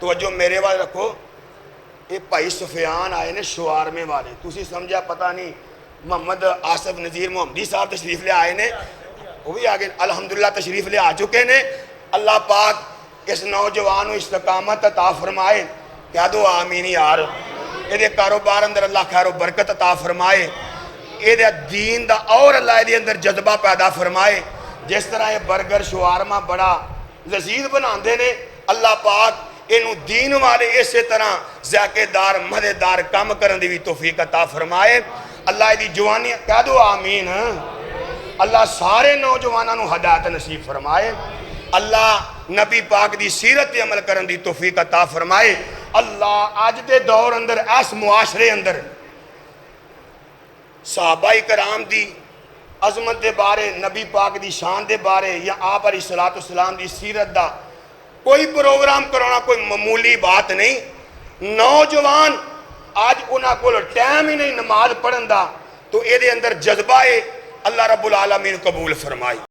توجہ میرے والے رکھو. یہ بھائی سفیان آئے نے شوارمے والے, تسی سمجھا پتہ نہیں محمد آصف نذیر محمدی صاحب تشریف لے آئے نے, وہ بھی آگے الحمدللہ تشریف لے آ چکے نے. اللہ پاک اس نوجوان استقامت عطا فرمائے. کہہ دو آمین یار. یہ کاروبار اندر اللہ خیر و برکت عطا فرمائے. یہ دین دا اور اللہ یہ اندر جذبہ پیدا فرمائے. جس طرح یہ برگر شوارما بڑا لذیذ بناندے نے, اللہ پاک انہوں دین والے اسی طرح ذائقے دار مزیدار کام کرن دی بھی توفیق عطا فرمائے. اللہ دی جوانی کہہ دو آمین. اللہ سارے نوجوانوں ہدایت نصیب فرمائے. اللہ نبی پاک دی سیرت عمل کرن دی توفیق عطا فرمائے. اللہ آج دے دور اندر اس معاشرے اندر صحابہ کرام دی عظمت دے بارے, نبی پاک دی شان دے بارے یا آپ علیہ السلام دی سیرت دا کوئی پروگرام کرانا کوئی معمولی بات نہیں. نوجوان آج انہاں کو ٹائم ہی نہیں نماز پڑھن دا, تو اے دے اندر جذبہ ہے. اللہ رب العالمین قبول فرمائی.